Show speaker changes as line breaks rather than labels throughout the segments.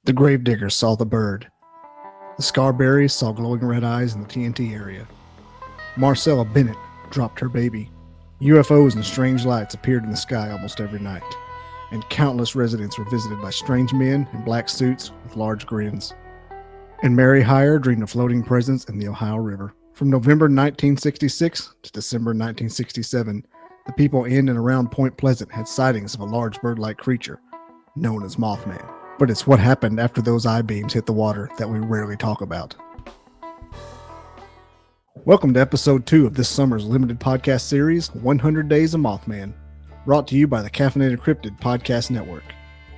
The gravediggers saw the bird. The Scarberries saw glowing red eyes in the TNT area. Marcella Bennett dropped her baby. UFOs and strange lights appeared in the sky almost every night, and countless residents were visited by strange men in black suits with large grins. And Mary Hyre dreamed of floating presence in the Ohio River. From November 1966 to December 1967, the people in and around Point Pleasant had sightings of a large bird-like creature known as Mothman. But it's what happened after those I-beams hit the water that we rarely talk about. Welcome to episode 2 of this summer's limited podcast series, 100 Days of Mothman, brought to you by the Caffeinated Cryptid podcast network.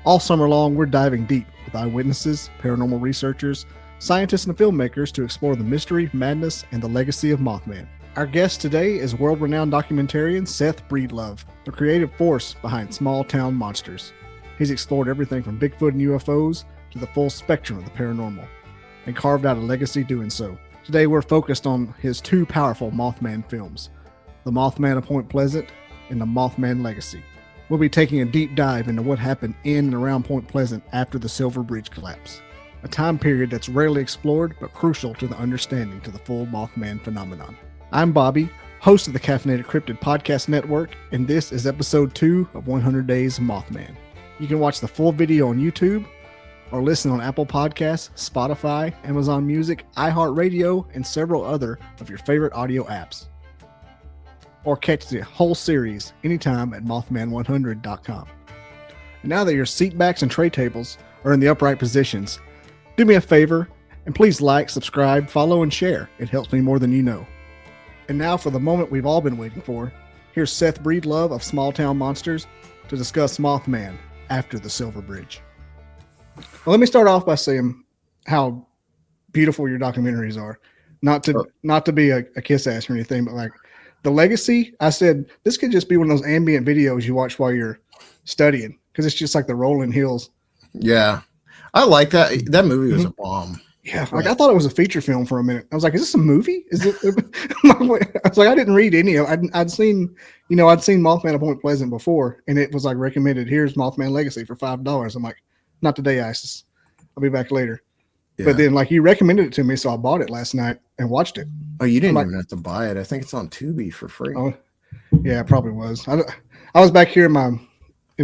All summer long, we're diving deep with eyewitnesses, paranormal researchers, scientists, and filmmakers to explore the mystery, madness, and the legacy of Mothman. Our guest today is world-renowned documentarian Seth Breedlove, the creative force behind Small Town Monsters. He's explored everything from Bigfoot and UFOs to the full spectrum of the paranormal, and carved out a legacy doing so. Today we're focused on his two powerful Mothman films, The Mothman of Point Pleasant and The Mothman Legacy. We'll be taking a deep dive into what happened in and around Point Pleasant after the Silver Bridge collapse, a time period that's rarely explored but crucial to the understanding to the full Mothman phenomenon. I'm Bobby, host of the Caffeinated Cryptid podcast network, and this is episode 2 of 100 Days of Mothman. You can watch the full video on YouTube or listen on Apple Podcasts, Spotify, Amazon Music, iHeartRadio, and several other of your favorite audio apps. Or catch the whole series anytime at Mothman100.com. And now that your seat backs and tray tables are in the upright positions, do me a favor and please like, subscribe, follow, and share. It helps me more than you know. And now for the moment we've all been waiting for. Here's Seth Breedlove of Small Town Monsters to discuss Mothman after the Silver Bridge. Well, let me start off by saying how beautiful your documentaries are. Not to be a kiss ass or anything, but like the legacy, I said this could just be one of those ambient videos you watch while you're studying because it's just like the rolling hills.
Yeah, I like that. That movie was a bomb.
Yeah, like I thought it was a feature film for a minute. I was like, "Is this a movie?" Is it? I was like, I didn't read any of it. I'd seen Mothman of Point Pleasant before, and it was like recommended. Here's Mothman Legacy for $5. I'm like, not today, Isis. I'll be back later. Yeah. But then, like, you recommended it to me, so I bought it last night and watched it.
Oh, you didn't even have to buy it. I think it's on Tubi for free.
Oh, yeah, it probably was. I was back here in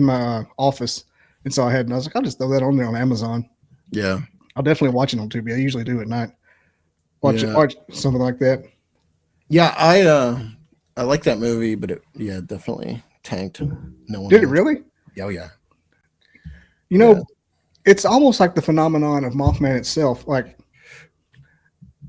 my office, and so I was like, I'll just throw that on there on Amazon.
Yeah.
I'll definitely watch it on Tubi. I usually do at night. Watch something like that.
Yeah, I like that movie, but it definitely tanked. No one
did it really?
Oh yeah.
It's almost like the phenomenon of Mothman itself. Like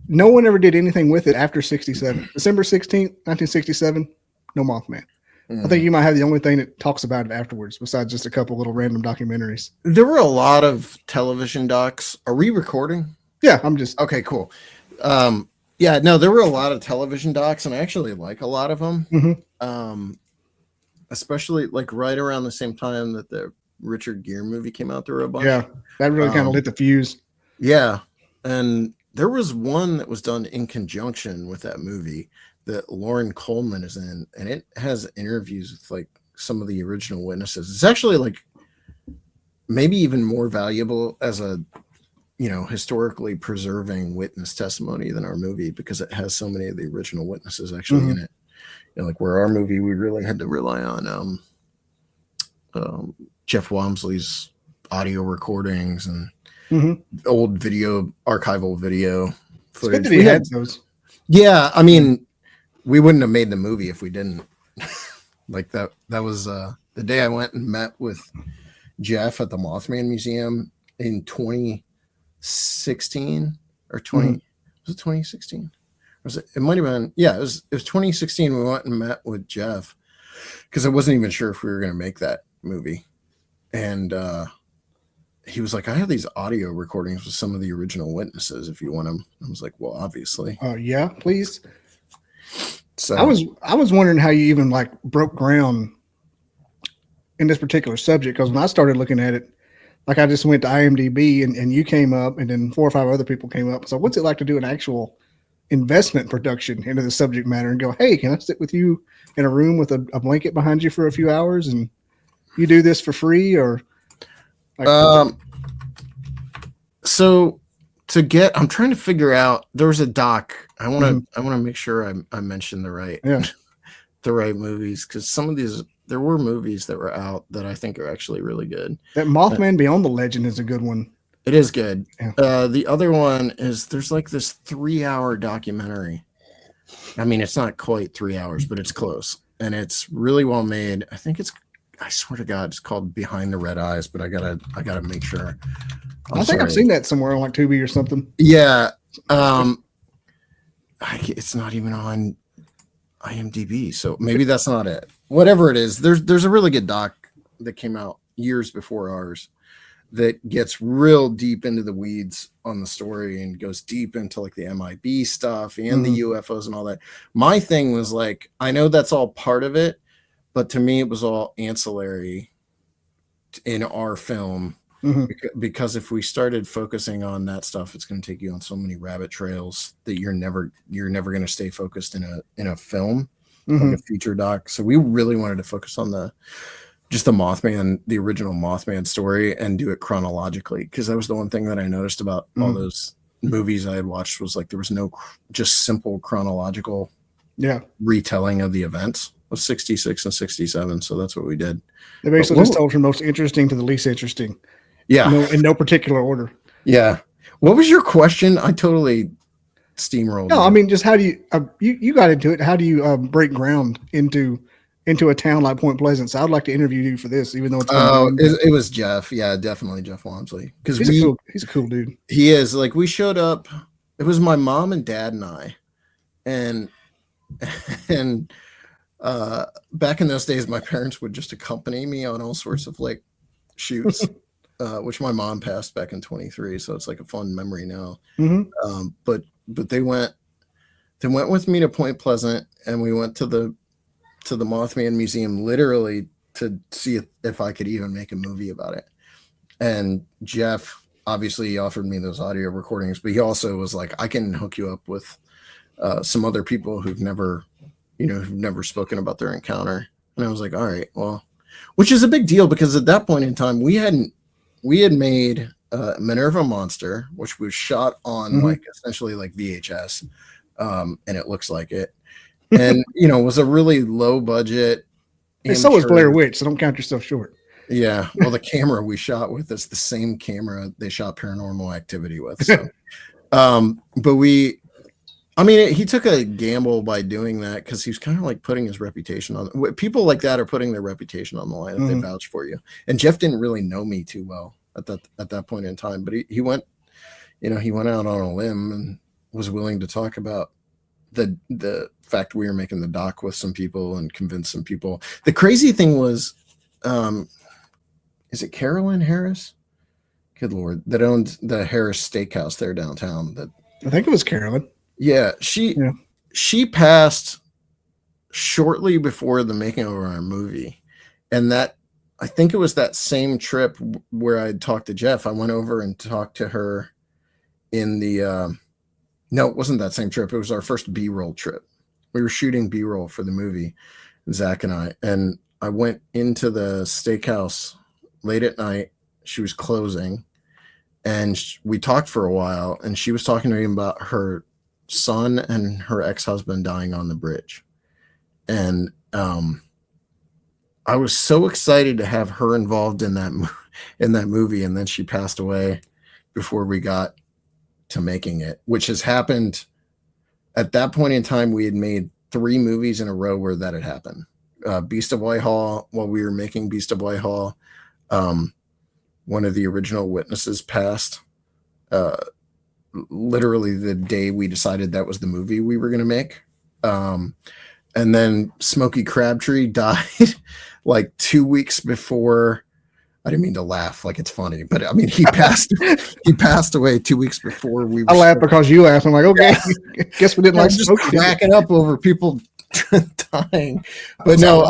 no one ever did anything with it after 67. December 16th, 1967, no Mothman. I think you might have the only thing that talks about it afterwards, besides just a couple little random documentaries.
There were a lot of television docs. Are we recording?
Yeah, I'm just
okay. Cool. There were a lot of television docs, and I actually like a lot of them.
Mm-hmm.
Especially like right around the same time that the Richard Gere movie came out. There were a bunch.
Yeah, that really kind of lit the fuse.
Yeah, and there was one that was done in conjunction with that movie that Lauren Coleman is in, and it has interviews with like some of the original witnesses. It's actually like maybe even more valuable as a historically preserving witness testimony than our movie because it has so many of the original witnesses actually in it. Like where our movie we really had to rely on Jeff Walmsley's audio recordings and old archival video footage.
It's good that he had those.
Yeah, I mean, we wouldn't have made the movie if we didn't. Like that was the day I went and met with Jeff at the Mothman Museum in 2016 or 20 was it 2016? It might have been, it was 2016. We went and met with Jeff because I wasn't even sure if we were going to make that movie. And he was like, I have these audio recordings with some of the original witnesses if you want them. I was like, well, obviously.
Yeah, please.
So
I was wondering how you even like broke ground in this particular subject, because when I started looking at it, like I just went to IMDb and you came up, and then 4 or 5 other people came up. So what's it like to do an actual investment production into the subject matter and go, hey, can I sit with you in a room with a blanket behind you for a few hours and you do this for free? Or like,
So I'm trying to figure out. There was a doc. I want to make sure I mention the right the right movies, because some of these, there were movies that were out that I think are actually really good.
That Mothman Beyond the Legend is a good one.
It is good.
Yeah.
The other one is, there's like this 3-hour documentary. I mean, it's not quite 3 hours, but it's close, and it's really well made. I swear to God, it's called Behind the Red Eyes, but I gotta make sure.
I think I've seen that somewhere on like Tubi or something.
Yeah. It's not even on IMDb, so maybe that's not it. Whatever it is, there's a really good doc that came out years before ours that gets real deep into the weeds on the story and goes deep into like the MIB stuff and the UFOs and all that. My thing was like, I know that's all part of it, but to me it was all ancillary in our film, because if we started focusing on that stuff, it's going to take you on so many rabbit trails that you're never going to stay focused in a film, like a feature doc. So we really wanted to focus on just the Mothman, the original Mothman story, and do it chronologically, because that was the one thing that I noticed about all those movies I had watched, was like there was no just simple chronological retelling of the events of 66 and 67. So that's what we did.
They basically just told from most interesting to the least interesting.
Yeah.
In no particular order.
Yeah. What was your question? I totally steamrolled.
No, I mean, just how do you, you got into it. How do you break ground into a town like Point Pleasant? So I'd like to interview you for this, even though it's
it was Jeff. Yeah, definitely Jeff Walmsley. Because
he's a cool dude.
He is. Like, we showed up. It was my mom and dad and I, and back in those days, my parents would just accompany me on all sorts of like shoots, which my mom passed back in 23. So it's like a fun memory now. But they went with me to Point Pleasant, and we went to the Mothman Museum literally to see if I could even make a movie about it. And Jeff obviously offered me those audio recordings, but he also was like, I can hook you up with some other people who've never spoken about their encounter. And I was like, all right, well, which is a big deal, because at that point in time, we had made Minerva Monster, which was shot on like essentially like VHS, and it looks like it. And was a really low budget.
And so was Blair Witch, so don't count yourself short.
Yeah, well, the camera we shot with is the same camera they shot Paranormal Activity with. So, but he took a gamble by doing that, because he was kind of like putting his reputation on. People like that are putting their reputation on the line if they vouch for you. And Jeff didn't really know me too well at that point in time, but he went out on a limb and was willing to talk about the fact we were making the doc with some people and convince some people. The crazy thing was, is it Carolyn Harris? Good Lord, that owned the Harris Steakhouse there downtown. That
I think it was Carolyn.
Yeah, she passed shortly before the making of our movie, and that, I think it was that same trip where I talked to Jeff. I went over and talked to her in the. No, it wasn't that same trip. It was our first B-roll trip. We were shooting B-roll for the movie, Zach and I, and I went into the steakhouse late at night. She was closing, and we talked for a while, and she was talking to me about her son and her ex-husband dying on the bridge. And I was so excited to have her involved in that movie, and then she passed away before we got to making it, which has happened. At that point in time, we had made 3 movies in a row where that had happened. Beast of Whitehall, while we were making Beast of Whitehall, one of the original witnesses passed literally the day we decided that was the movie we were going to make. And then Smokey Crabtree died like 2 weeks before. I didn't mean to laugh like it's funny, but I mean, he passed away 2 weeks before we were.
I laughed because you laughed. I'm like, okay, guess we didn't like
just cracking up over people dying. But no,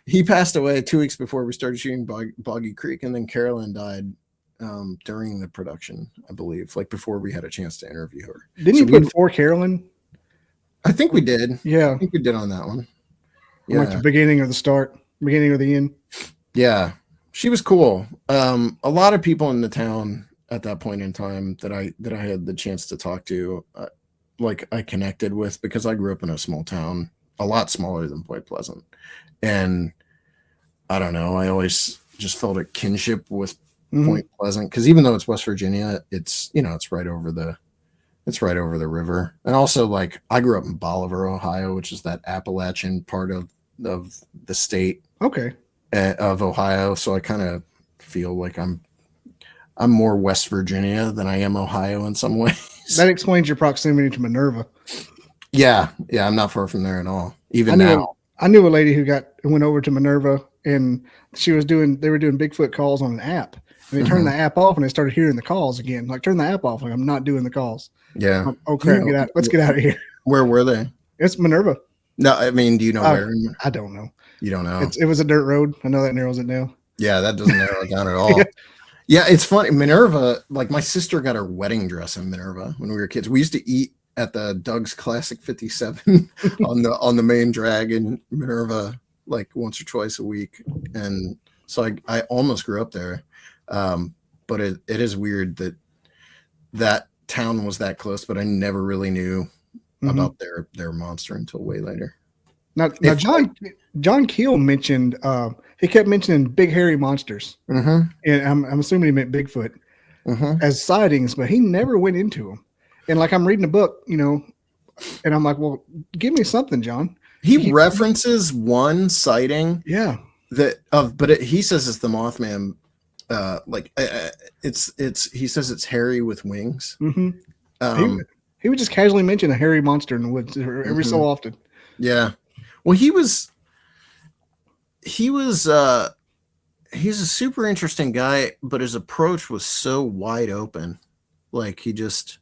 he passed away 2 weeks before we started shooting Boggy Creek, and then Carolyn died during the production, I believe, like before we had a chance to interview her.
Didn't you put for Carolyn?
I think we did.
Yeah,
I think we did on that one.
Yeah, like the beginning or the start, beginning or the end.
Yeah, she was cool. A lot of people in the town at that point in time that I had the chance to talk to, like I connected with, because I grew up in a small town, a lot smaller than Point Pleasant, and I don't know, I always just felt a kinship with Point Pleasant, because even though it's West Virginia, it's, you know, it's right over the river. And also, like, I grew up in Bolivar, Ohio, which is that Appalachian part of the state of Ohio. So I kind of feel like I'm more West Virginia than I am Ohio in some ways.
That explains your proximity to Minerva.
Yeah, I'm not far from there at all.
I knew a lady who went over to Minerva, and they were doing Bigfoot calls on an app. And they turned the app off, and they started hearing the calls again. Like, turn the app off. Like, I'm not doing the calls.
Yeah.
Oh crap! Get out. Let's get out of here.
Where were they?
It's Minerva.
No, I mean, do you know where?
I don't know.
You don't know.
It was a dirt road. I know that narrows it down.
Yeah, that doesn't narrow it down at all. Yeah, it's funny. Minerva, like, my sister got her wedding dress in Minerva when we were kids. We used to eat at the Doug's Classic 57 on the main drag in Minerva, like, once or twice a week. And so I almost grew up there. But it is weird that town was that close, but I never really knew about their monster until way later.
Now John Keel mentioned, he kept mentioning big hairy monsters, and I'm assuming he meant Bigfoot as sightings, but he never went into them. And like, I'm reading a book, you know, and I'm like, well, give me something, John.
He references one sighting, but he says it's the Mothman. He says it's hairy with wings.
He would just casually mention a hairy monster in the woods every so often.
Yeah. Well, he's a super interesting guy, but his approach was so wide open. Like, he just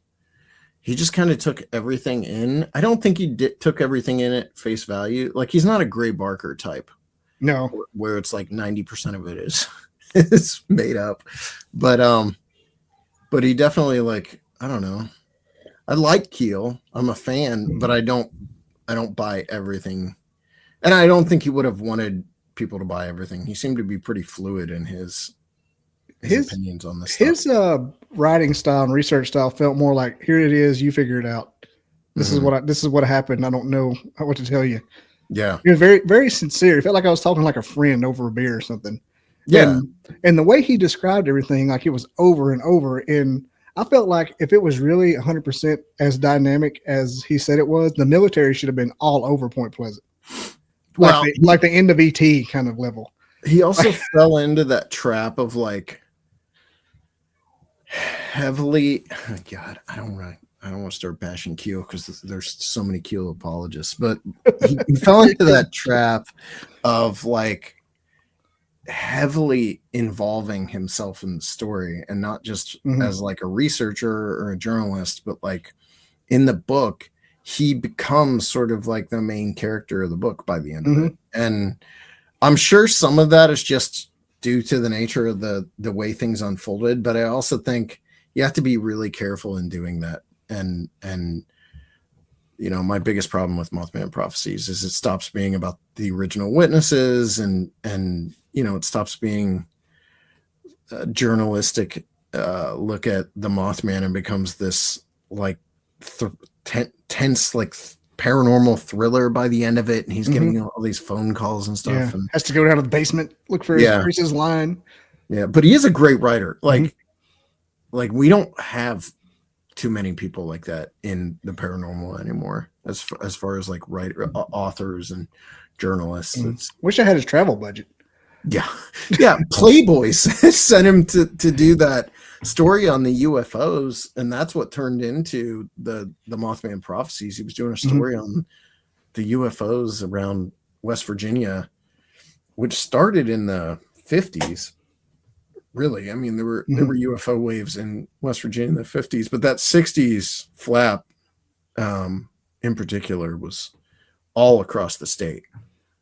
kind of took everything in. I don't think he took everything in at face value. Like, he's not a Gray Barker type.
No.
Where it's like 90% of it is made up. But he definitely, like, I don't know. I like Keel. I'm a fan, but I don't buy everything. And I don't think he would have wanted people to buy everything. He seemed to be pretty fluid in his opinions on this
his
stuff.
writing style and research style felt more like, here it is, you figure it out. This is what happened. I don't know what to tell you.
Yeah.
He was very, very sincere. It felt like I was talking like a friend over a beer or something.
Yeah.
And the way he described everything, like, it was over and over. And I felt like if it was really 100% as dynamic as he said it was, the military should have been all over Point Pleasant. Like the end of ET kind of level.
He also fell into that trap of, like, heavily. Oh God, I don't want to start bashing Keel because there's so many Keel apologists, but he fell into that trap of, like, heavily involving himself in the story, and not just as like a researcher or a journalist, but like in the book, he becomes sort of like the main character of the book by the end of it. And I'm sure some of that is just due to the nature of the way things unfolded, but I also think you have to be really careful in doing that. And you know, my biggest problem with Mothman Prophecies is it stops being about the original witnesses, and you know, it stops being a journalistic look at the Mothman and becomes this, like, tense, like, paranormal thriller by the end of it. And he's getting all these phone calls and stuff. And
has to go down to the basement, look for his line. Yeah,
but he is a great writer. Like we don't have too many people like that in the paranormal anymore, as far as like authors and journalists.
Wish I had his travel budget.
Yeah. Playboy sent him to do that story on the UFOs, and that's what turned into the Mothman Prophecies. He was doing a story on the UFOs around West Virginia, which started in the 50s. Really, I mean, there were UFO waves in West Virginia in the 50s, but that 60s flap in particular was all across the state.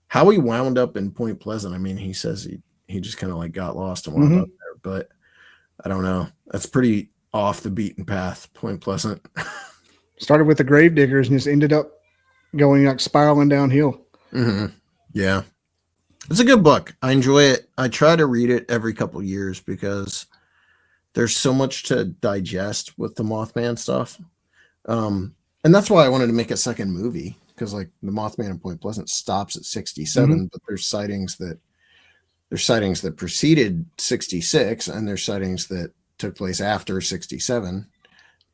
How he wound up in Point Pleasant, I mean, he says he just kind of like got lost and wound up there, but I don't know. That's pretty off the beaten path, Point Pleasant.
Started with the grave diggers and just ended up going, like, spiraling downhill.
Yeah. It's a good book. I enjoy it. I try to read it every couple years because there's so much to digest with the Mothman stuff. And that's why I wanted to make a second movie, because like the Mothman in Point Pleasant stops at 67, but there's sightings that preceded 66, and there's sightings that took place after 67,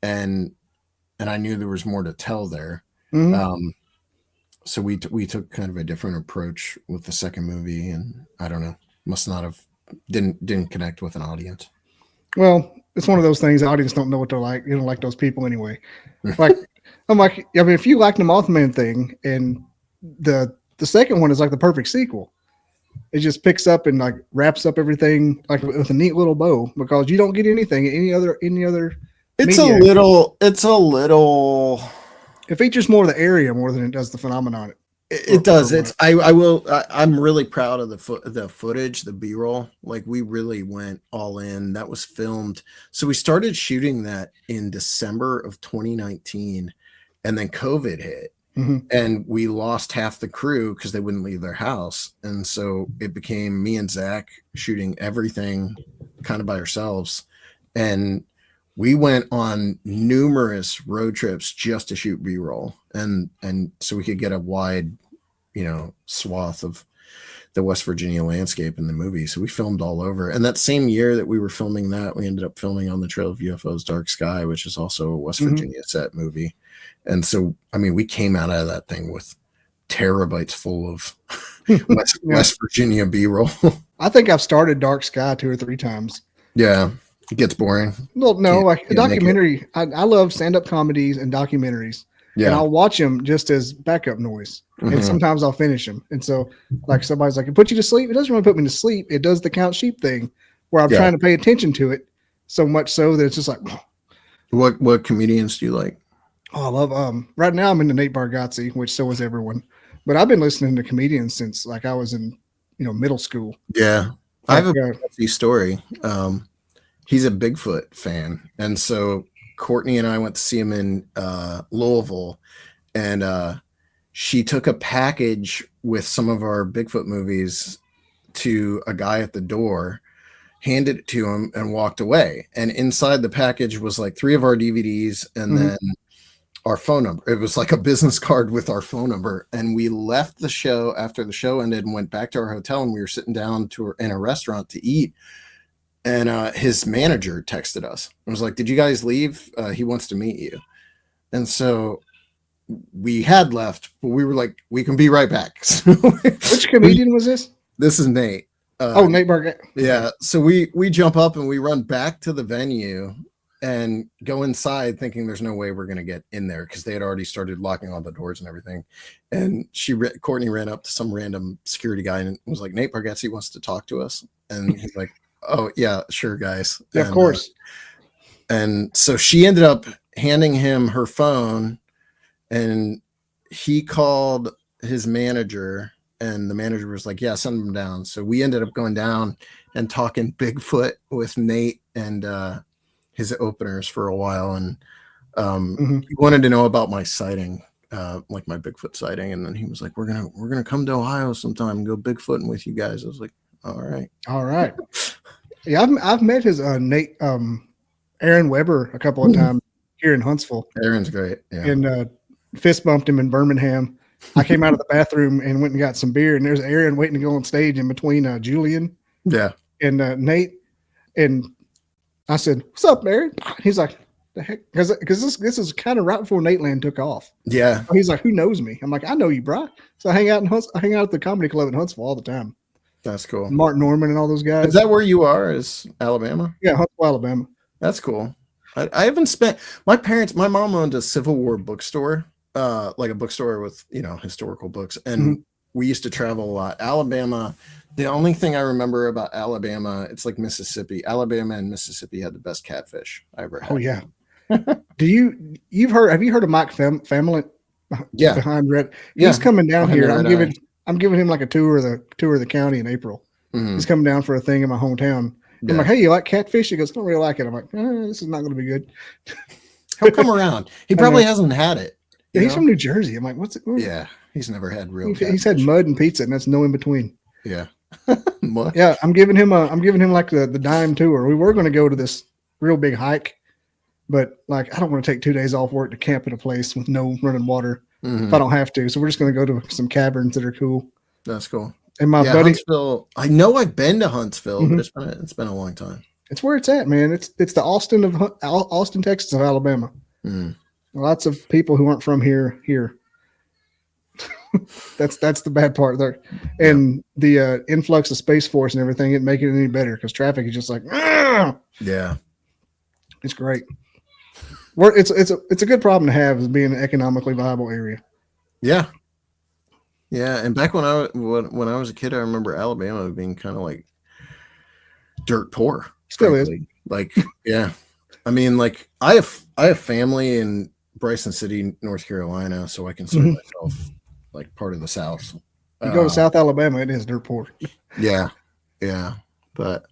and I knew there was more to tell there. So we took kind of a different approach with the second movie, and I don't know, must not have didn't connect with an audience.
Well, it's one of those things the audience don't know what they're like. You don't like those people anyway. Like I'm like, I mean, if you like the Mothman thing, and the second one is like the perfect sequel. It just picks up and like wraps up everything like with a neat little bow, because you don't get anything in any other
It's
media.
a little
It features more of the area more than it does the phenomenon.
It does. I'm really proud of the footage, the B-roll. Like, we really went all in. That was filmed. So we started shooting that in December of 2019, and then COVID hit, and we lost half the crew because they wouldn't leave their house. And so it became me and Zach shooting everything kind of by ourselves. And we went on numerous road trips just to shoot B-roll, and so we could get a wide, swath of the West Virginia landscape in the movie. So we filmed all over. And that same year that we were filming that, we ended up filming On the Trail of UFOs, Dark Sky, which is also a West Virginia set movie. And so, I mean, we came out of that thing with terabytes full of West Virginia B-roll.
I think I've started Dark Sky 2 or 3 times.
Yeah. It gets boring.
Well, no, like a documentary. I love stand-up comedies and documentaries. Yeah. And I'll watch them just as backup noise. And sometimes I'll finish them. And so, like, somebody's like, it put you to sleep. It doesn't really put me to sleep. It does the count sheep thing where I'm trying to pay attention to it so much so that it's just like.
What comedians do you like?
Oh, I love, right now I'm into Nate Bargatze, which so is everyone. But I've been listening to comedians since, like, I was in, middle school.
Yeah. I have a Bargatze story. He's a Bigfoot fan. And so Courtney and I went to see him in Louisville, and she took a package with some of our Bigfoot movies to a guy at the door, handed it to him, and walked away. And inside the package was like 3 of our DVDs and then our phone number. It was like a business card with our phone number. And we left the show after the show ended and went back to our hotel, and we were sitting down in a restaurant to eat. And his manager texted us and was like, "Did you guys leave? He wants to meet you." And so we had left, but we were like, "We can be right back." So
which comedian was this?
This is Nate.
Nate Bargatze.
Yeah. So we jump up and we run back to the venue and go inside thinking there's no way we're going to get in there, because they had already started locking all the doors and everything. And Courtney ran up to some random security guy and was like, "Nate Bargatze wants to talk to us." And he's like, "Oh yeah, sure, guys."
Yeah, of course.
And so she ended up handing him her phone, and he called his manager, and the manager was like, "Yeah, send him down." So we ended up going down and talking Bigfoot with Nate and his openers for a while. And he wanted to know about my sighting, like my Bigfoot sighting. And then he was like, we're gonna come to Ohio sometime and go Bigfooting with you guys. I was like, all right. Yeah, I've
met his Nate Aaron Weber a couple of times here in Huntsville.
Aaron's great. Yeah.
And fist bumped him in Birmingham. I came out of the bathroom and went and got some beer, and there's Aaron waiting to go on stage in between Julian and Nate. And I said, "What's up, Aaron?" He's like, "The heck?" Because this is kind of right before Nateland took off.
Yeah.
He's like, "Who knows me?" I'm like, "I know you, bro." So I hang out at the comedy club in Huntsville all the time.
That's cool.
Martin Norman and all those guys.
Is that where you are? Is Alabama?
Yeah, Huntsville, Alabama.
That's cool. I haven't spent. My mom owned a Civil War bookstore, like a bookstore with historical books, and we used to travel a lot. Alabama. The only thing I remember about Alabama, it's like Mississippi. Alabama and Mississippi had the best catfish I ever had.
Oh yeah. Have you heard of Mike Family?
Yeah.
Behind Red. He's coming down here. I'm giving him like a tour of the county in April. He's coming down for a thing in my hometown. I'm like, "Hey, you like catfish?" He goes, "I don't really like it." I'm like, "This is not going to be good."
He'll come around. He probably hasn't had it.
Yeah, he's from New Jersey. I'm like, "What's it?"
Yeah, he's never had real.
He's had mud and pizza, and that's no in between.
Yeah.
Yeah, I'm giving him like the dime tour. We were going to go to this real big hike. But like, I don't want to take 2 days off work to camp at a place with no running water if I don't have to. So we're just going to go to some caverns that are cool.
That's cool.
And my buddy,
Huntsville. I know I've been to Huntsville, but it's been a long time.
It's where it's at, man. It's the Austin, Texas of Alabama. Lots of people who aren't from here. That's the bad part there. And the influx of Space Force and everything isn't making it any better because traffic is just like,
yeah,
it's great. It's a good problem to have as being an economically viable area.
Yeah. And back when I was a kid, I remember Alabama being kind of like dirt poor.
Still is.
Like, yeah. I mean, like I have family in Bryson City, North Carolina, so I consider myself like part of the South.
You go to South Alabama, it is dirt poor.
Yeah. But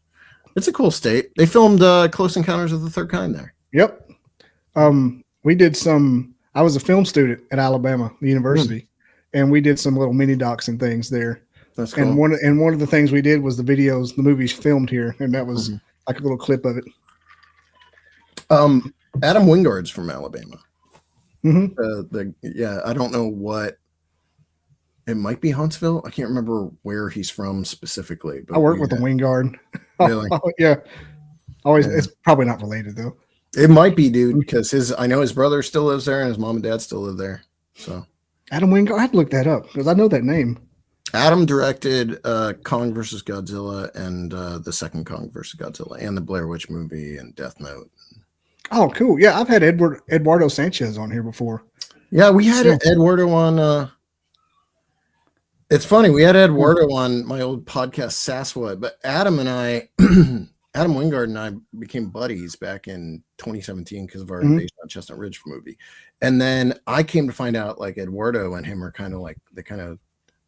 it's a cool state. They filmed Close Encounters of the Third Kind there.
Yep. We did I was a film student at Alabama University, and we did some little mini docs and things there.
That's cool.
And one of the things we did was the movies filmed here, and that was like a little clip of it.
Adam Wingard's from Alabama.
Mm-hmm.
I don't know what it might be, Huntsville. I can't remember where he's from specifically. But
I work with a Wingard.
Really?
Yeah. Always. Yeah. It's probably not related though.
It might be, dude, because I know his brother still lives there and his mom and dad still live there. So
Adam Wingard, I had to look that up because I know that name.
Adam directed Kong vs. Godzilla and the second Kong vs. Godzilla and the Blair Witch movie and Death Note.
Oh, cool. Yeah, I've had Eduardo Sanchez on here before.
Yeah, we had Eduardo on. It's funny, we had Eduardo on my old podcast, Sasquatch, but Adam Wingard and I became buddies back in 2017 because of our Based on Chestnut Ridge movie. And then I came to find out like Eduardo and him are kind of like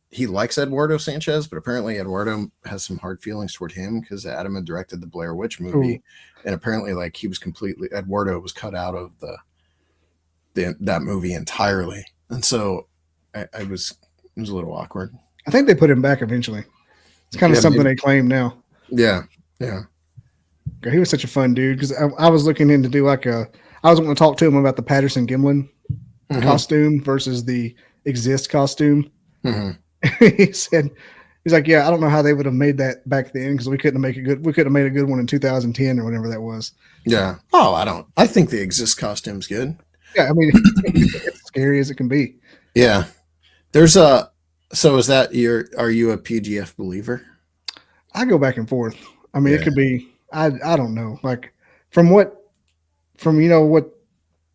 he likes Eduardo Sanchez, but apparently Eduardo has some hard feelings toward him because Adam had directed the Blair Witch movie. And apparently like Eduardo was cut out of that movie entirely. And so it was a little awkward.
I think they put him back eventually. It's kind of something they claim now.
Yeah.
He was such a fun dude because I was looking in to do I was going to talk to him about the Patterson Gimlin costume versus the Exist costume. He's like, yeah, I don't know how they would have made that back then because we couldn't have made a good one in 2010 or whatever that was.
Yeah. Oh, I think the Exist costume's good.
Yeah, I mean, it's scary as it can be.
Yeah. So is that are you a PGF believer?
I go back and forth. I mean, it could be, I don't know. Like from what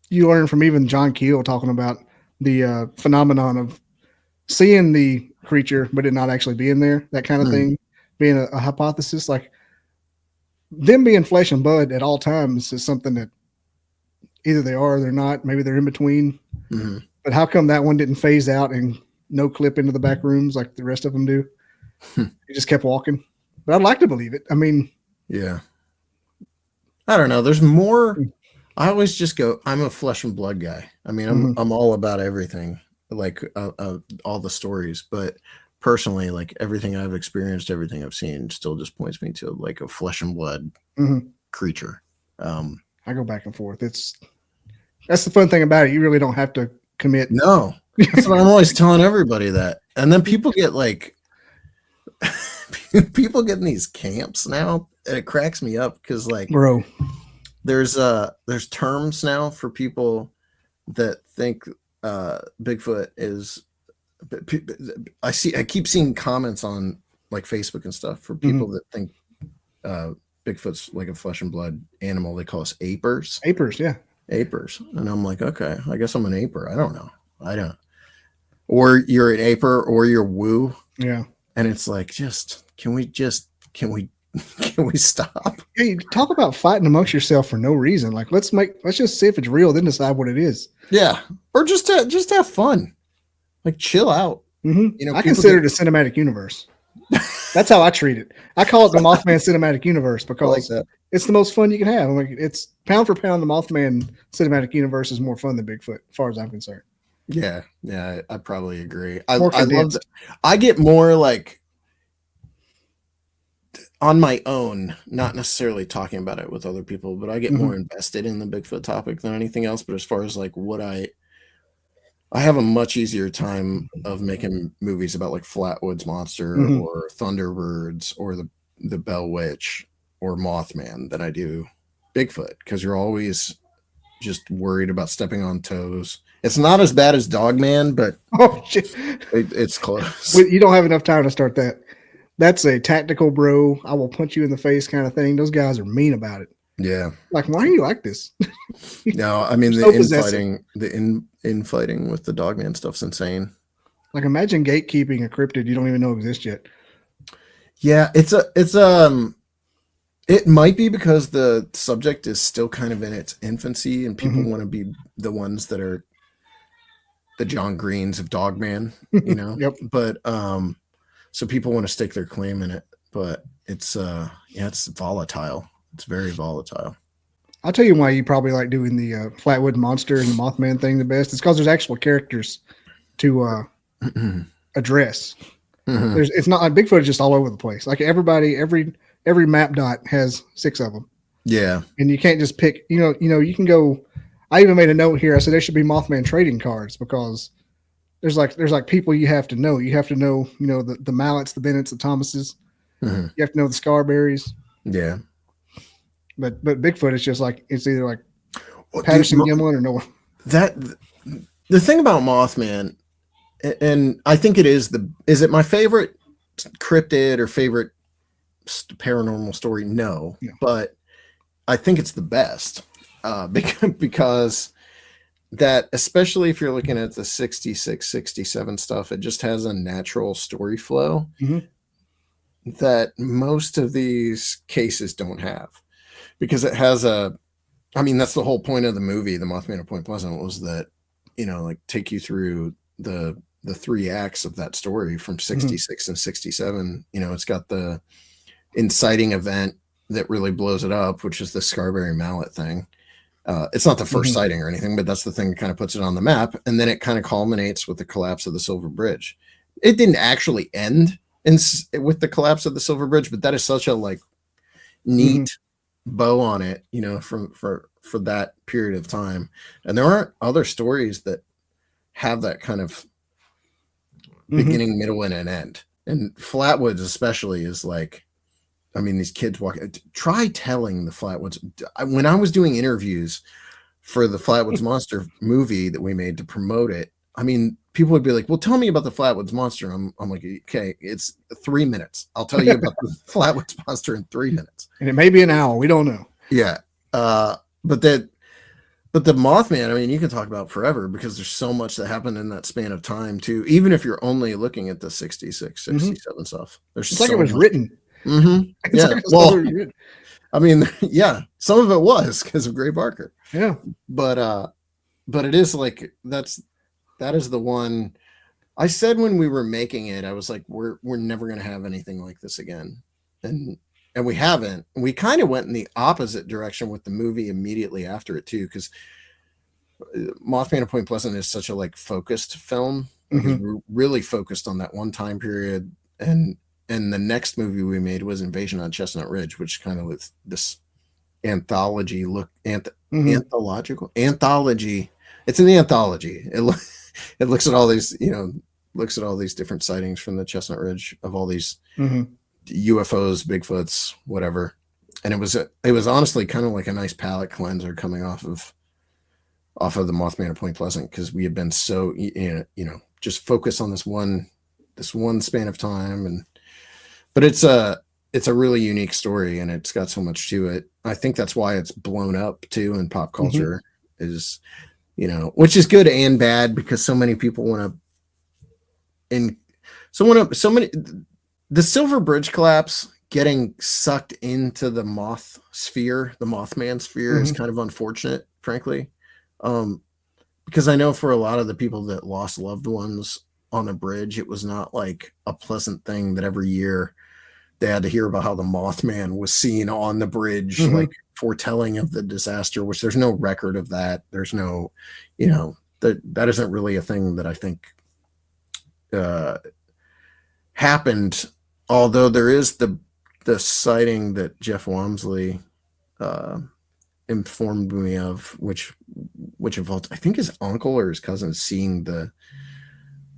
you learn from even John Keel talking about the phenomenon of seeing the creature, but it not actually being there, that kind of thing, being a hypothesis, like them being flesh and blood at all times is something that either they are or they're not. Maybe they're in between. But how come that one didn't phase out and no clip into the back rooms like the rest of them do? He just kept walking. But I'd like to believe it. I mean, yeah.
I don't know. There's more. I always just go, I'm a flesh and blood guy. I mean, I'm all about everything, like all the stories. But personally, like everything I've experienced, everything I've seen still just points me to like a flesh and blood creature.
I go back and forth. That's the fun thing about it. You really don't have to commit.
No, that's what I'm always telling everybody that. And then people get like, people get in these camps now, and it cracks me up because like,
bro,
there's terms now for people that think Bigfoot is. I keep seeing comments on like Facebook and stuff for people that think Bigfoot's like a flesh and blood animal. They call us apers.
Yeah.
Apers. And I'm like, okay, I guess I'm an aper. I don't know. Or you're an aper or you're woo.
Yeah.
And it's like, can we stop?
Yeah, you talk about fighting amongst yourself for no reason. Like let's just see if it's real, then decide what it is.
Yeah. Or just have fun. Like chill out.
You know, I consider it a cinematic universe. That's how I treat it. I call it the Mothman cinematic universe because it's the most fun you can have. I'm like, it's pound for pound, the Mothman cinematic universe is more fun than Bigfoot, as far as I'm concerned.
Yeah, I probably agree. I love that. I get more like, on my own, not necessarily talking about it with other people, but I get
Mm-hmm.
more invested in the Bigfoot topic than anything else. But as far as like what I have a much easier time of making movies about like Flatwoods Monster
Mm-hmm.
or Thunderbirds or the Bell Witch or Mothman than I do Bigfoot, because you're always just worried about stepping on toes. It's not as bad as Dogman, but
Oh shit!
it's close.
You don't have enough time to start that. That's a tactical bro. I will punch you in the face kind of thing. Those guys are mean about it.
Yeah.
Like, why are you like this?
No, I mean
You're
the
so possessive.
infighting, infighting with the Dogman stuff's insane.
Like, imagine gatekeeping a cryptid you don't even know exists yet.
Yeah, it might be because the subject is still kind of in its infancy and people want to be the ones that are the John Greens of Dogman, you know.
Yep.
But so people want to stake their claim in it, but it's it's volatile. It's very volatile.
I'll tell you why you probably like doing the Flatwood Monster and the Mothman thing the best. It's because there's actual characters to address. It's not like Bigfoot is just all over the place. Like every map dot has 6 of them.
Yeah,
and you can't just pick. You you can go. I even made a note here. I said there should be Mothman trading cards because there's like people you have to know. You have to know the Mallets, the Bennetts, the Thomases.
mm-hmm.
You have to know the Scarberries.
Yeah.
But Bigfoot is just like it's either like Patterson Gimlin or no one.
The thing about Mothman, and I think is it my favorite cryptid or favorite paranormal story? No, but I think it's the best because that, especially if you're looking at the 66, 67 stuff, it just has a natural story flow that most of these cases don't have, because it has that's the whole point of the movie, The Mothman of Point Pleasant, was that, like take you through the 3 acts of that story from 66 and 67. It's got the inciting event that really blows it up, which is the Scarberry Mallet thing. It's not the first sighting or anything, but that's the thing that kind of puts it on the map. And then it kind of culminates with the collapse of the Silver Bridge. It didn't actually end with the collapse of the Silver Bridge, but that is such a like neat bow on it, for that period of time. And there aren't other stories that have that kind of beginning, middle, and an end. And Flatwoods especially is like, these kids walk. Try telling the Flatwoods. When I was doing interviews for the Flatwoods Monster movie that we made to promote it, people would be like, "Well, tell me about the Flatwoods Monster." I'm like, "Okay, it's 3 minutes. I'll tell you about the Flatwoods Monster in 3 minutes."
And it may be an hour. We don't know.
Yeah, but the Mothman, you can talk about forever because there's so much that happened in that span of time too. Even if you're only looking at the 66, 67 stuff, there's
it's like it was written.
Yeah. Like well, yeah, some of it was because of Gray Barker.
Yeah.
But it is like that is the one I said when we were making it. I was like, we're never going to have anything like this again. And we haven't. We kind of went in the opposite direction with the movie immediately after it too, because Mothman of Point Pleasant is such a like focused film. We're really focused on that one time period, and the next movie we made was Invasion on Chestnut Ridge, which kind of with this anthology look, anthological anthology. It's an anthology. It looks at all these, looks at all these different sightings from the Chestnut Ridge of all these UFOs, Bigfoots, whatever. And it was honestly kind of like a nice palate cleanser coming off of the Mothman of Point Pleasant, because we had been so just focused on this one span of time. But it's a really unique story, and it's got so much to it. I think that's why it's blown up too in pop culture, is which is good and bad, because so many people the Silver Bridge collapse, getting sucked into the Mothman sphere is kind of unfortunate, frankly. Because I know for a lot of the people that lost loved ones on the bridge, it was not like a pleasant thing that every year they had to hear about how the Mothman was seen on the bridge, like foretelling of the disaster, which there's no record of that. There's no, that isn't really a thing that I think happened. Although there is the the sighting that Jeff Wamsley informed me of, which involved, I think, his uncle or his cousin seeing the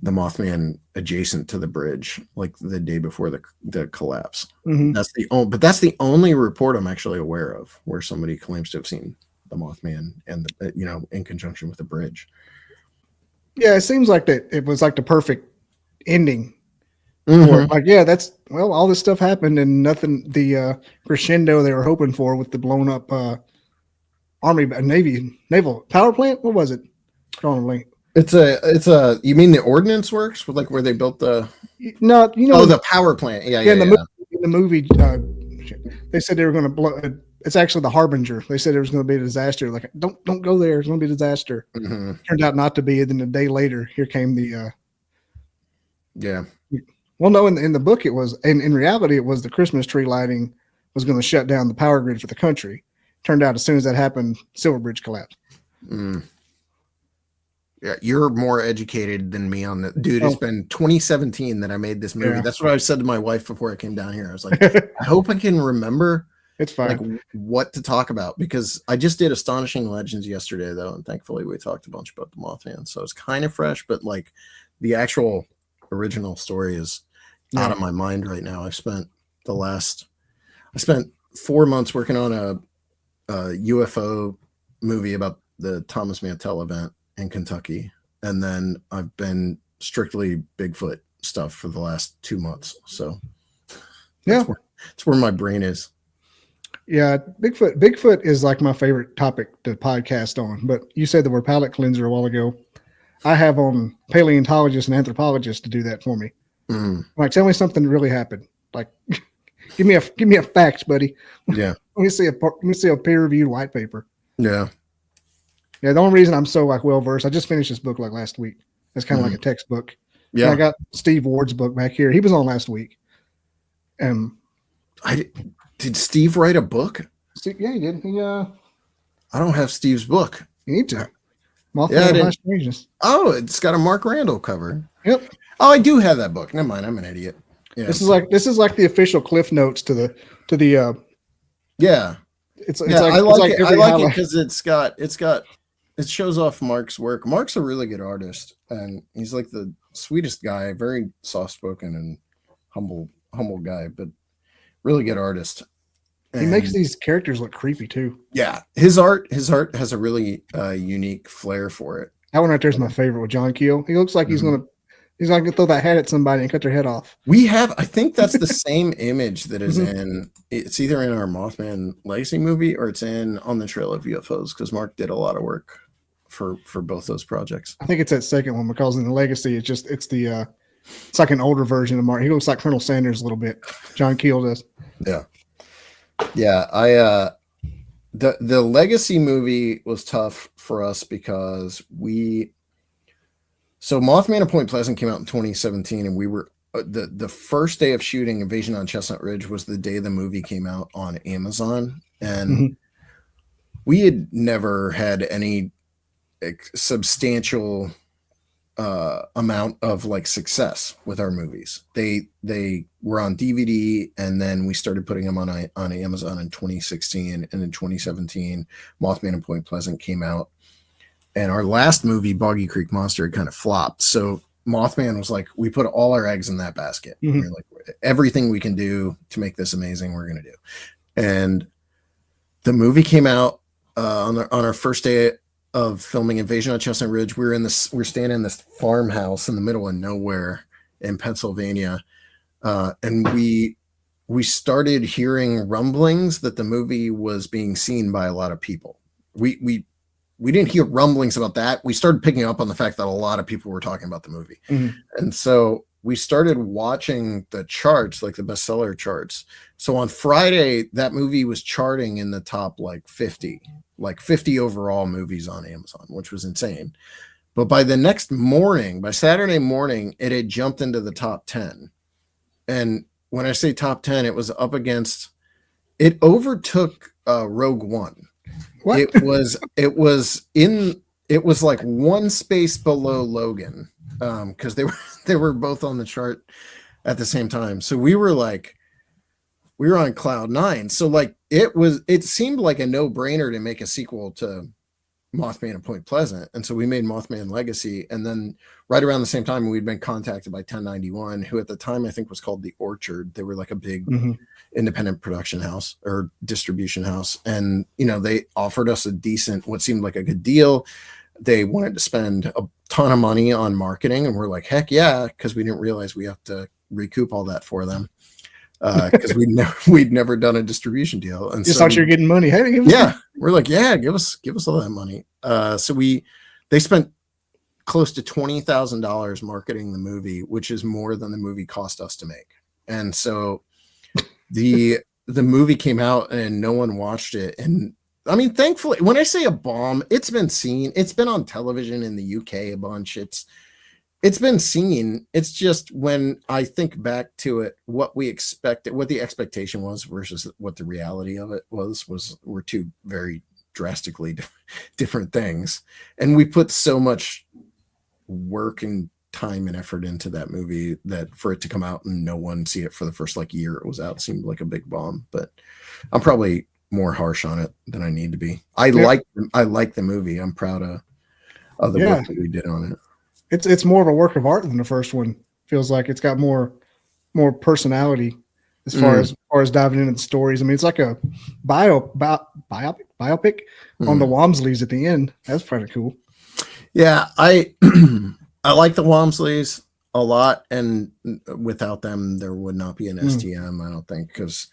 Mothman adjacent to the bridge, like the day before the collapse.
Mm-hmm.
That's the only report I'm actually aware of where somebody claims to have seen the Mothman and in conjunction with the bridge.
Yeah, it seems like that it was like the perfect ending.
Mm-hmm.
Like, yeah, all this stuff happened and nothing. The crescendo they were hoping for with the blown up Army naval power plant. What was it?
It's a. You mean the Ordnance Works, like where they built the?
No,
the power plant. Yeah.
In the movie, they said they were going to blow. It's actually the Harbinger. They said there was going to be a disaster. Like, don't go there. It's going to be a disaster.
Mm-hmm.
Turned out not to be. And then a day later, here came the.
Yeah.
Well, no, in the book it was, and in reality it was the Christmas tree lighting was going to shut down the power grid for the country. Turned out as soon as that happened, Silver Bridge collapsed.
Mm. Yeah, you're more educated than me on that, dude. It's been 2017 that I made this movie. Yeah. That's what I said to my wife before I came down here. I was like, I hope I can remember.
It's fine.
Like what to talk about, because I just did Astonishing Legends yesterday though, and thankfully we talked a bunch about the Mothman, so it's kind of fresh. But like the actual original story is out of my mind right now. I spent 4 months working on a UFO movie about the Thomas Mantell event in Kentucky, and then I've been strictly Bigfoot stuff for the last 2 months. So that's where my brain is.
Yeah, Bigfoot is like my favorite topic to podcast on. But you said the word palate cleanser a while ago. I have on paleontologists and anthropologists to do that for me.
Mm.
Like, tell me something that really happened. Like, give me a fact, buddy.
Yeah.
Let me see a peer-reviewed white paper.
Yeah.
Yeah. The only reason I'm so like well-versed, I just finished this book like last week. It's kind of like a textbook.
Yeah.
And I got Steve Ward's book back here. He was on last week.
Did Steve write a book?
Yeah, he did.
I don't have Steve's book.
You need to. Mothman.
Oh, it's got a Mark Randall cover.
Yep.
Oh, I do have that book. Never mind, I'm an idiot. Yeah.
This is like the official Cliff Notes to the.
Yeah. I like it because it shows off Mark's work. Mark's a really good artist, and he's like the sweetest guy, very soft spoken and humble guy, but really good artist.
He makes these characters look creepy too.
Yeah, his art has a really unique flair for it.
That one right there is my favorite with John Keel. He looks like he's gonna throw that hat at somebody and cut their head off.
I think that's the same image that is it's either in our Mothman Legacy movie or it's on the Trail of UFOs, because Mark did a lot of work for both those projects.
I think it's that second one, because in the Legacy it's like an older version of Mark. He looks like Colonel Sanders a little bit. John Keel does.
Yeah. Yeah, the Legacy movie was tough for us because Mothman at Point Pleasant came out in 2017, and we were the first day of shooting Invasion on Chestnut Ridge was the day the movie came out on Amazon, and we had never had any substantial amount of like success with our movies. They were on DVD, and then we started putting them on Amazon in 2016, and in 2017 Mothman and Point Pleasant came out, and our last movie, Boggy Creek Monster, had kind of flopped. So Mothman was like, we put all our eggs in that basket. We're like, everything we can do to make this amazing, we're gonna do. And the movie came out on our first day of filming Invasion on Chestnut Ridge. We're staying in this farmhouse in the middle of nowhere in Pennsylvania, and we started hearing rumblings that the movie was being seen by a lot of people. We didn't hear rumblings about that. We started picking up on the fact that a lot of people were talking about the movie, and so we started watching the charts, like the bestseller charts. So on Friday, that movie was charting in the top 50 overall movies on Amazon, which was insane. But by the next morning, by Saturday morning, it had jumped into the top 10. And when I say top 10, it was up against, it overtook Rogue One. What? It was like one space below Logan, because they were both on the chart at the same time. So we were we were on cloud nine. So like it seemed like a no-brainer to make a sequel to Mothman and Point Pleasant. And so we made Mothman Legacy. And then right around the same time, we'd been contacted by 1091, who at the time I think was called The Orchard. They were like a big independent production house or distribution house. And, you know, they offered us a decent, what seemed like a good deal. They wanted to spend a ton of money on marketing. And we're like, heck yeah, because we didn't realize we have to recoup all that for them. Because we'd never done a distribution deal, and
just thought you're getting money. Hey,
we're like, yeah, give us all that money. So they spent close to $20,000 marketing the movie, which is more than the movie cost us to make. And so the movie came out and no one watched it. And I mean, thankfully, when I say a bomb, it's been seen. It's been on television in the UK a bunch. It's been seen. It's just when I think back to it, what we expected, what the expectation was versus what the reality of it were two very drastically different things. And we put so much work and time and effort into that movie that for it to come out and no one see it for the first like year it was out seemed like a big bomb. But I'm probably more harsh on it than I need to be. I like the movie. I'm proud of the work that we did on it.
It's more of a work of art than the first one. Feels like it's got more personality as far as diving into the stories. I mean, it's like a biopic on the Walmsleys at the end. That's pretty cool.
Yeah, I like the Walmsleys a lot, and without them, there would not be an STM. I don't think because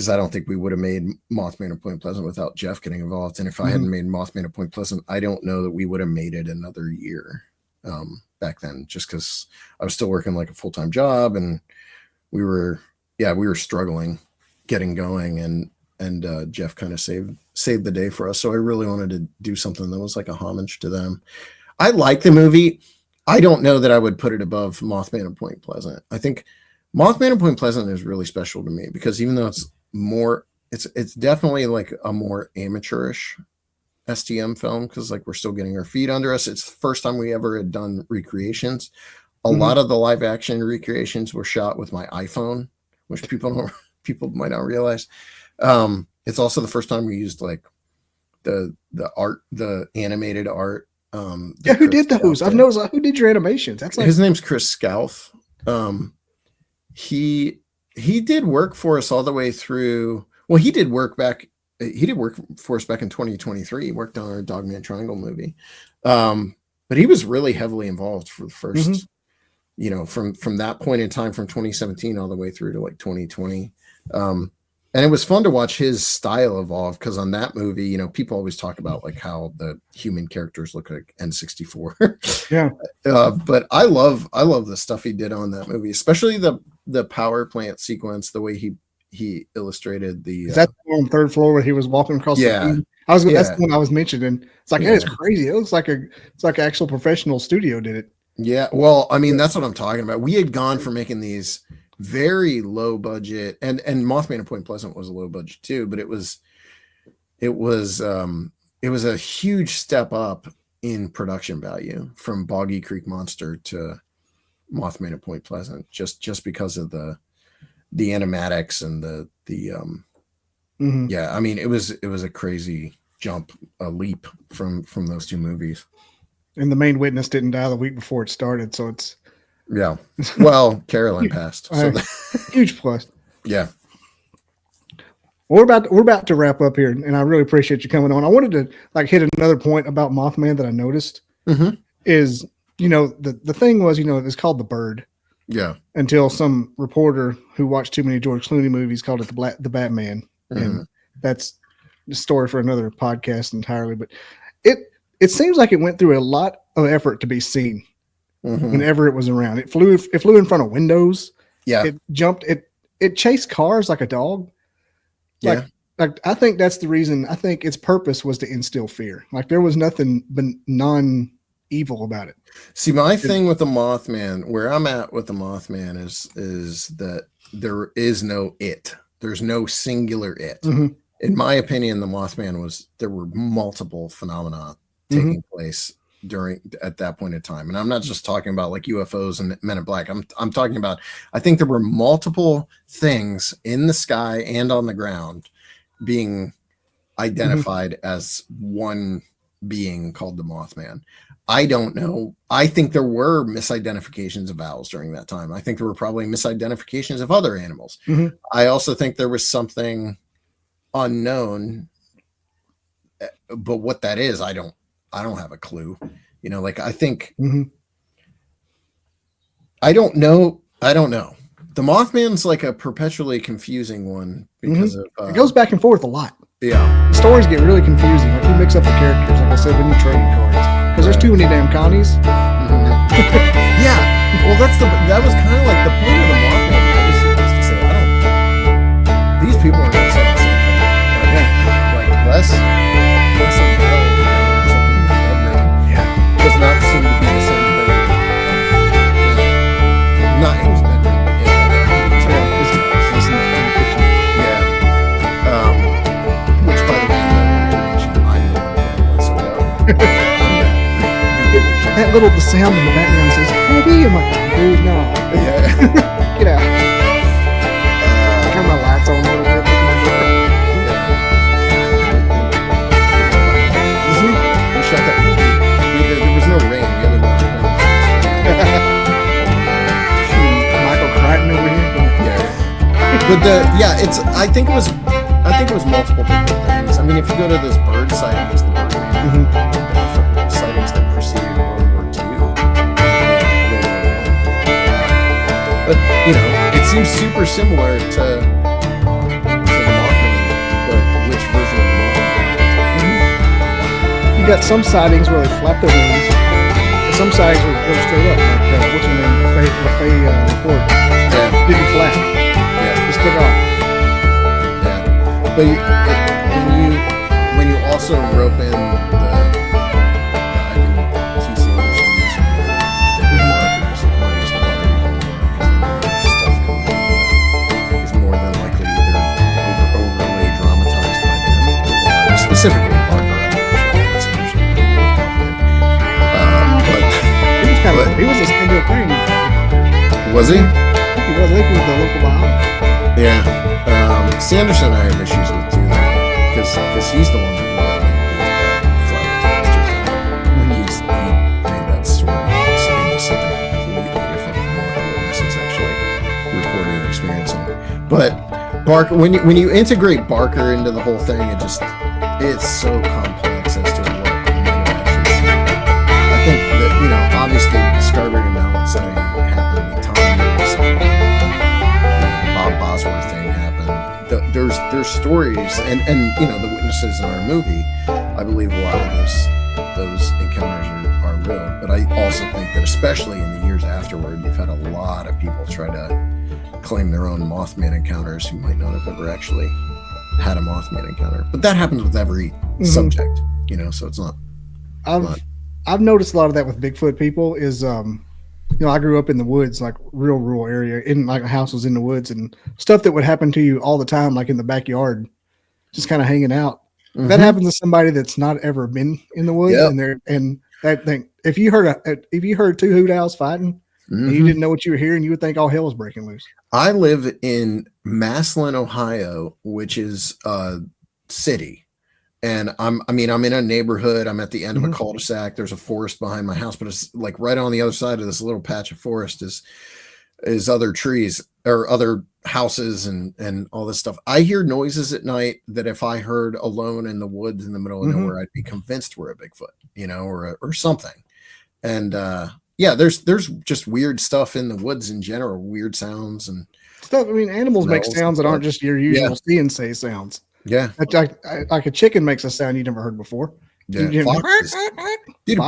I don't think we would have made Mothman and Point Pleasant without Jeff getting involved. And if I hadn't made Mothman and Point Pleasant, I don't know that we would have made it another year. Back then, just because I was still working like a full-time job and we were struggling getting going, and Jeff kind of saved the day for us. So I really wanted to do something that was like a homage to them. I like the movie. I don't know that I would put it above Mothman and Point Pleasant. I think Mothman and Point Pleasant is really special to me because even though it's definitely like a more amateurish STM film because like we're still getting our feet under us. It's the first time we ever had done recreations. A lot of the live action recreations were shot with my iPhone, which people might not realize. It's also the first time we used like the art, the animated art.
Who did those? I've noticed who did your animations. That's like
his name's Chris Scalf. He did work for us all the way through. Well, he did work for us back in 2023. He worked on our Dogman Triangle movie. But he was really heavily involved for the first, from that point in time, from 2017 all the way through to like 2020. And it was fun to watch his style evolve because on that movie, people always talk about like how the human characters look like N64.
Yeah.
But I love the stuff he did on that movie, especially the power plant sequence, the way he illustrated the
is that on the third floor where he was walking across the room? That's the one I was mentioning. It's like it's crazy. It looks like an actual professional studio did it.
Yeah, well, I mean that's what I'm talking about. We had gone from making these very low budget, and Mothman and Point Pleasant was a low budget too, but it was a huge step up in production value from Boggy Creek Monster to Mothman and Point Pleasant, just because of the animatics and I mean it was a crazy jump, a leap from those two movies.
And the main witness didn't die the week before it started, so it's
well, Carolyn passed, so
huge plus.
Yeah.
Well, we're about to wrap up here, and I really appreciate you coming on. I wanted to hit another point about Mothman that I noticed is the thing was it's called The Bird.
Yeah. Until
some reporter who watched too many George Clooney movies called it the Batman, and that's the story for another podcast entirely. But it seems like it went through a lot of effort to be seen whenever it was around. It flew in front of windows.
Yeah.
It jumped. It chased cars like a dog. Like I think that's the reason. I think its purpose was to instill fear. Like there was nothing but non-evil about it.
See, my thing with the Mothman, where I'm at with the Mothman is that there is no it. There's no singular it. In my opinion, the Mothman there were multiple phenomena taking place at that point in time. And I'm not just talking about like UFOs and Men in Black. I'm talking about, I think there were multiple things in the sky and on the ground being identified as one being called the Mothman. I don't know. I think there were misidentifications of owls during that time. I think there were probably misidentifications of other animals. I also think there was something unknown, but what that is, I don't have a clue. You know, like I think I don't know. The Mothman's like a perpetually confusing one because of
it goes back and forth a lot.
Yeah,
the stories get really confusing. Like you mix up the characters, like I said, when you trading cards, because there's too many damn Connies.
Yeah, well, that was kind of like the point of the Mothman legacy, was to say, these people are not saying the same thing. Like less of something in the bedroom. Yeah, does not seem to be the same thing. Not in his bedroom.
That little the sound in the background says, "Hey, I'm like, dude, no,
yeah,
get out." Turn my lights on a little bit.
We shot that movie. There was no rain the other night.
Michael Crichton over here.
But it's. I think it was multiple different things. I mean, if you go to those bird sightings, the bird sightings that preceded World War II. But you know, it seems super similar to the Mothman, but which version of the Mothman?
You got some sightings where they flap their wings, and some sightings where they go straight up. Like what's her name? Faye Report.
Yeah,
didn't flap.
Yeah,
just took off.
Yeah, but when you also rope in the specifically Parker.
He was a stand-up crane.
Was he?
He was. I think he was the local biologist.
Yeah. Sanderson I have issues with too, because he's the one that he made that story into something completely different from what the witnesses actually reported and experiencing. But Barker, when you integrate Barker into the whole thing, it's so complex as to what might have actually happened. I think that, you know, obviously the Scarborough and Mallet sighting happened, the Tom Murray sighting happened, the Bob Bosworth thing happened. There's stories, and you know, the witnesses in our movie, I believe a lot of those encounters are real. But I also think that especially in the years afterward, you've had a lot of people try to claim their own Mothman encounters who might not have ever actually had a Mothman encounter. But that happens with every subject, you know, so it's not.
I've noticed a lot of that with Bigfoot people is, you know, I grew up in the woods, like real rural area, in like a house was in the woods, and stuff that would happen to you all the time, like in the backyard, just kind of hanging out. That happens to somebody that's not ever been in the woods, and that thing. If you heard two hoot owls fighting, and you didn't know what you were hearing, you would think all hell was breaking loose.
I live in Massillon, Ohio, which is a city, and I'm in a neighborhood. I'm at the end of a cul-de-sac. There's a forest behind my house, but it's like right on the other side of this little patch of forest is other trees or other houses and all this stuff. I hear noises at night that if I heard alone in the woods in the middle of nowhere, I'd be convinced we're a Bigfoot, you know, or something. And there's just weird stuff in the woods in general, weird sounds and
stuff. I mean, animals make sounds that aren't just your usual see and say sounds.
Yeah,
like a chicken makes a sound you never heard before.
Yeah,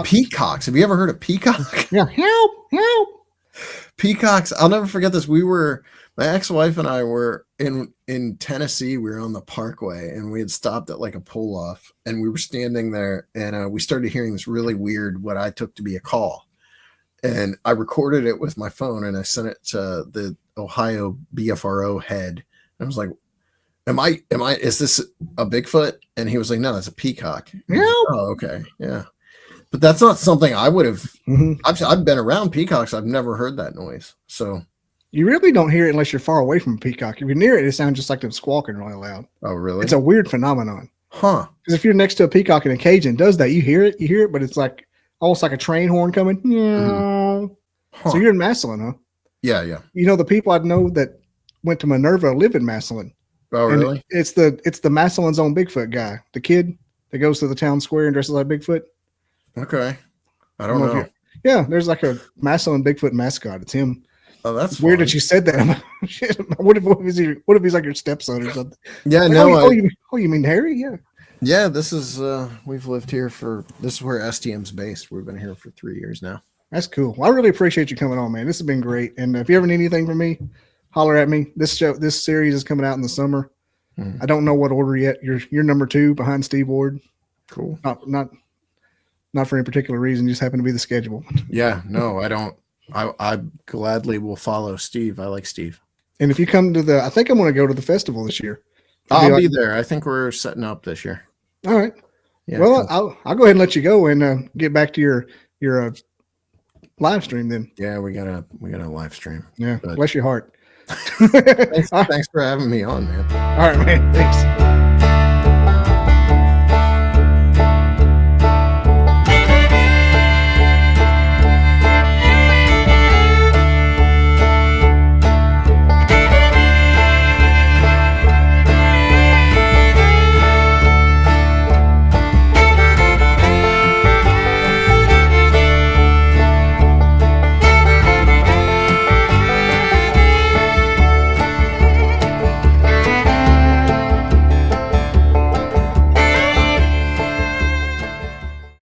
peacocks. Have you ever heard of peacock?
Yeah, help.
Peacocks. I'll never forget this. My ex-wife and I were in Tennessee. We were on the Parkway, and we had stopped at like a pull-off, and we were standing there, and we started hearing this really weird, what I took to be a call. And I recorded it with my phone, and I sent it to the Ohio BFRO head. And I was like, is this a Bigfoot? And he was like, no, that's a peacock.
Yeah.
Oh, okay. Yeah. But that's not something I would have.
Mm-hmm.
I've been around peacocks. I've never heard that noise. So
you really don't hear it unless you're far away from a peacock. If you're near it, it sounds just like them squawking really loud.
Oh, really?
It's a weird phenomenon.
Huh?
Because if you're next to a peacock in a cage and it does that, you hear it, but it's like almost like a train horn coming. Mm-hmm. Huh. So you're in Massillon, huh?
Yeah, yeah.
You know, the people I know that went to Minerva live in Massillon.
Oh, really?
It's the Massillon's own Bigfoot guy, the kid that goes to the town square and dresses like Bigfoot.
Okay. I don't know.
Yeah, there's like a Massillon Bigfoot mascot. It's him.
Oh, that's
weird
fun.
that you said that. What if he's like your stepson or something?
Yeah,
like,
no.
You mean Harry? Yeah.
Yeah, this is we've lived here this is where STM's based. We've been here for 3 years now.
That's cool. Well, I really appreciate you coming on, man. This has been great. And if you ever need anything from me, holler at me. This series is coming out in the summer. I don't know what order yet. You're number 2 behind Steve Ward.
Cool.
Not for any particular reason, just happen to be the schedule.
Yeah, no, I don't. I gladly will follow Steve. I like Steve.
And if you come to I think I'm going to go to the festival this year.
I'll be there. I think we're setting up this year.
All right.
Yeah,
well,
cool.
I'll go ahead and let you go and get back to your live stream then.
Yeah, we got a live stream.
Yeah, bless your heart.
Thanks for having me on, man.
All right, man. Thanks.